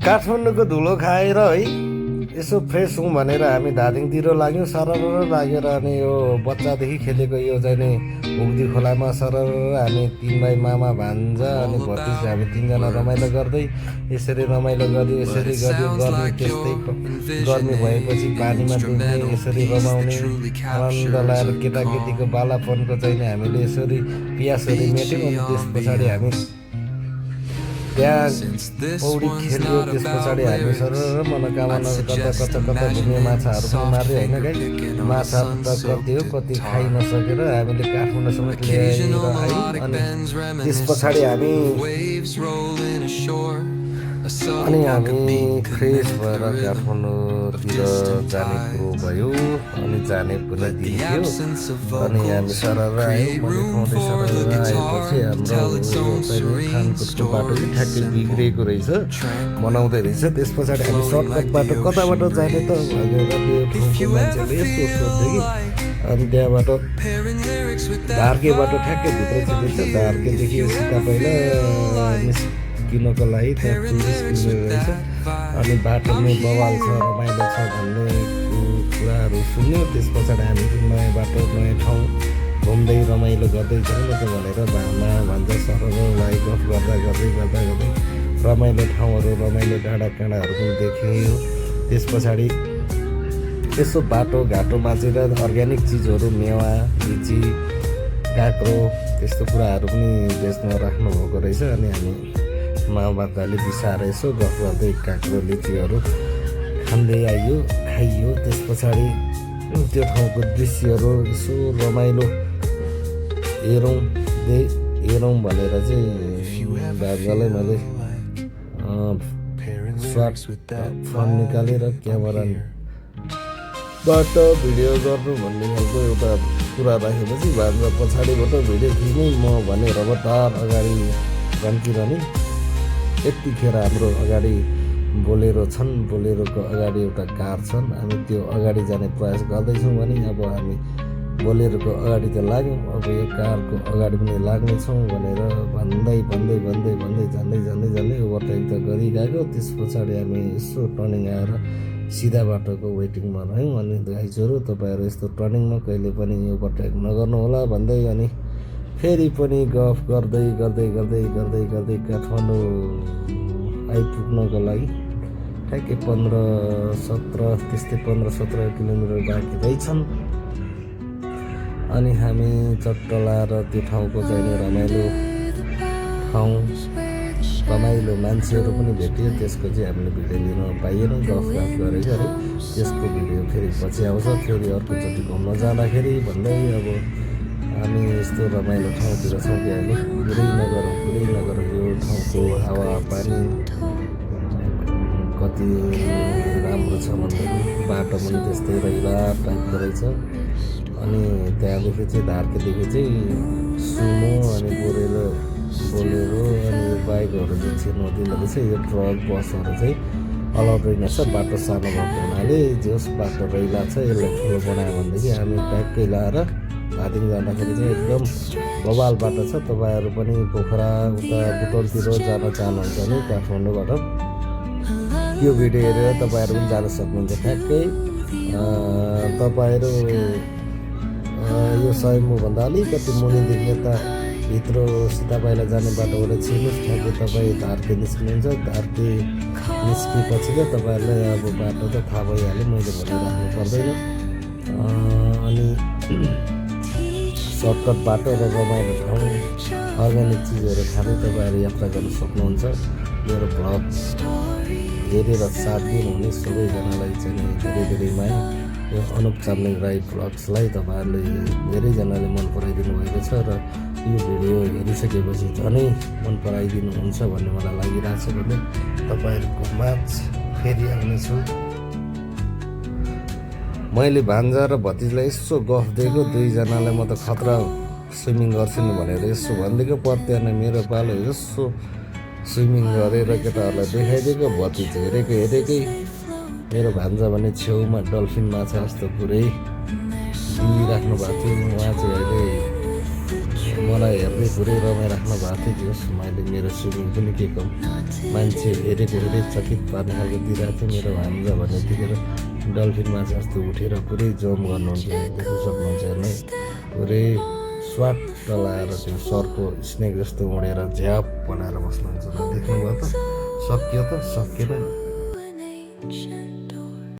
काठमाडौँको धुलो खाएर है यसो फ्रेस हौँ भनेर हामी धादिङतिर लाग्यौँ सरर लागेर अनि यो बच्चादेखि खेलेको यो चाहिँ नि हुग्दी खोलामा सरर हामी 3 भाइ मामा भान्जा अनि भतिज हामी 3 जना रमाइलो गर्दै यसरी रमाइलो गर्यो यसरी गर्यो गर्मी त्यस्तै गर्मी भएपछि पानीमा डुब्ने यसरी रमाउने आनन्द लाएर केटाकेटीको बालापनको चाहिँ नि हामीले यसरी पियासहरू मेट्यौँ अनि त्यस पछाडि हामी त्यहाँ पौडी खेल्यो त्यस पछाडि हामी सरर मनोकामना कता कता कता घुम्ने माछाहरू पनि मार्यो होइन गाई माछा त कति हो कति खाइ नसकेर हामीले काठमाडौँ समेत ल्याएर आयौँ अनि त्यस पछाडि हामी फ्रेस भएर काठमाडौँतिर जाने कुरो भयो अनि जाने पनि दिन थियो अनि हामी सरर आयौँ मैले खुवाउँदै सरर आएपछि हाम्रो खानपुरको बाटो चाहिँ ठ्याक्कै बिग्रिएको रहेछ बनाउँदै रहेछ त्यस पछाडि हामी सर्टकट बाटो कताबाट जाने त भनेर त्यो ठाउँको मान्छेले यस्तो सोध्थ्यो कि अनि त्यहाँबाट धार्केबाट ठ्याक्कै भित्र छिँदैछ धार्केदेखि सिधा पहिला किनको लागि त्यहाँ टुरिस्ट रहेछ अनि बाटोमै बवाल छ रमाइलो छ भन्ने कुराहरू सुन्यो त्यस पछाडि हामी नयाँ बाटो नयाँ ठाउँ घुम्दै रमाइलो गर्दै जाउँ न त भनेर भामा भन्छ सरलाई गफ गर्दा गर्दै रमाइलो ठाउँहरू रमाइलो डाँडाकाँडाहरू पनि देख्यो त्यस पछाडि यसो बाटो घाटो बाँचेर अर्ग्यानिक चिजहरू मेवा लिची काँक्रो त्यस्तो कुराहरू पनि बेच्न राख्नुभएको रहेछ अनि हामी माओवादीले बिसाएर यसो गफ गर्दै काँक्रो लिचीहरू खाँदै आइयो खाइयो त्यस पछाडि त्यो ठाउँको दृश्यहरू यसो रमाइलो हेरौँ भनेर चाहिँ भान्जालाई मैले फोन निकालेर क्यामेराबाट भिडियो गर्नु भन्ने खालको एउटा कुरा राखेपछि भान्जा पछाडिबाट भिडियो खिच्ने म भने रबतार अगाडि गन्किरहने यतिखेर हाम्रो अगाडि बोलेरो छन् बोलेरोको अगाडि एउटा कार छन् हामी त्यो अगाडि जाने प्रयास गर्दैछौँ भने अब हामी बोलेरोको अगाडि त लाग्यौँ अब यो कारको अगाडि पनि लाग्नेछौँ भनेर भन्दै जाँदै ओभरटेक त गरिरहेको त्यस पछाडि हामी यसो टर्निङ आएर सिधा बाटोको वेटिङमा रह्यौँ अनि दाइजोहरू तपाईँहरू यस्तो टर्निङमा कहिले पनि ओभरटेक नगर्नु होला भन्दै अनि फेरि पनि गफ गर्दै काठमाडौँ आइपुग्नको लागि ठ्याक्कै 15-17 किलोमिटर बाँकी रहेछन् अनि हामी चट्ट लाएर त्यो ठाउँको चाहिँ रमाइलो ठाउँ रमाइलो मान्छेहरू पनि भेटियो त्यसको चाहिँ हामीले भिडियो लिन पाइएन गफ गरेको अरे त्यसको भिडियो फेरि पछि आउँछ फेरि अर्कोचोटि घुम्न जाँदाखेरि भन्दै अब हामी यस्तो रमाइलो ठाउँतिर छौँ कि हामी पुरै नगर यो ठाउँको हावा पानी कति राम्रो छ भन्दाखेरि बाटो पनि त्यस्तै रहिला टाइपको रहेछ अनि त्यहाँदेखि चाहिँ धार्केदेखि चाहिँ सुमो अनि बोलेरो अनि यो बाइकहरू चाहिँ छिर्नु दिँदो रहेछ यो ट्रक बसहरू चाहिँ अलाउड रहेनछ बाटो सानो भएको हुनाले जस बाटो रैला छ यसलाई ठुलो बनायो भनेदेखि हामी ट्याक्कै लाएर धादिङ जाँदाखेरि चाहिँ एकदम बवाल बाटो छ तपाईँहरू पनि पोखरा उता बुटोलतिर जान चाहनुहुन्छ भने काठमाडौँबाट यो भिडियो हेरेर तपाईँहरू पनि जान सक्नुहुन्छ ठ्याक्कै तपाईँहरू यो सयमुभन्दा अलिकति मुनिदेखि यता भित्र सीता पाइला जाने बाटोबाट छिर्नुहोस् ठ्याक्कै तपाईँ धार्के निस्किनुहुन्छ धार्के निस्किएपछि चाहिँ तपाईँहरूलाई अब बाटो त थाहा भइहाल्यो मैले भनिराख्नु पर्दैन अनि सर्टकट बाटो र रमाइलो ठाउँ अर्ग्यानिक चिजहरू खाँदै तपाईँहरू यात्रा गर्न सक्नुहुन्छ मेरो भ्लग हेरेर साथ दिनुहुने सबैजनालाई चाहिँ धेरै माया यो अनुप चामलिङ राई भ्लग्सलाई तपाईँहरूले धेरैजनाले मन पराइदिनु भएको छ र यो भिडियो हेरिसकेपछि झनै मन पराइदिनुहुन्छ भन्ने मलाई लागिरहेको छ भने तपाईँहरूको माझ फेरि आउनेछु मैले भान्जा र भतिजलाई यसो गफ दिएको दुईजनालाई म त खतरा स्विमिङ गर्छु नि भनेर यसो भनिदिएको प्रत्याने मेरो पालो यसो स्विमिङ गरेर केटाहरूलाई देखाइदिएको भतिज हेरेकै मेरो भान्जा भने छेउमा डल्फिन माछा जस्तो पुरै दिइराख्नु भएको थियो उहाँ चाहिँ अहिले मलाई हेर्दै पुरै रमाइराख्नु भएको थियो जस मैले मेरो स्विमिङ पनि के कम मान्छे हेरेको हेरे चकित पार्ने खालको दिइरहेको थियो मेरो भान्जा भन्ने यतिखेर डल्फिन माछा जस्तो उठेर पुरै जम्प गर्नुहुन्छ देख्न सक्नुहुन्छ हेर्नु पुरै स्वाट लाएर त्यो सर्को स्नेक जस्तो उडेर झ्याप बनाएर बस्नुहुन्छ देख्नुभयो त सकियो त सकिएन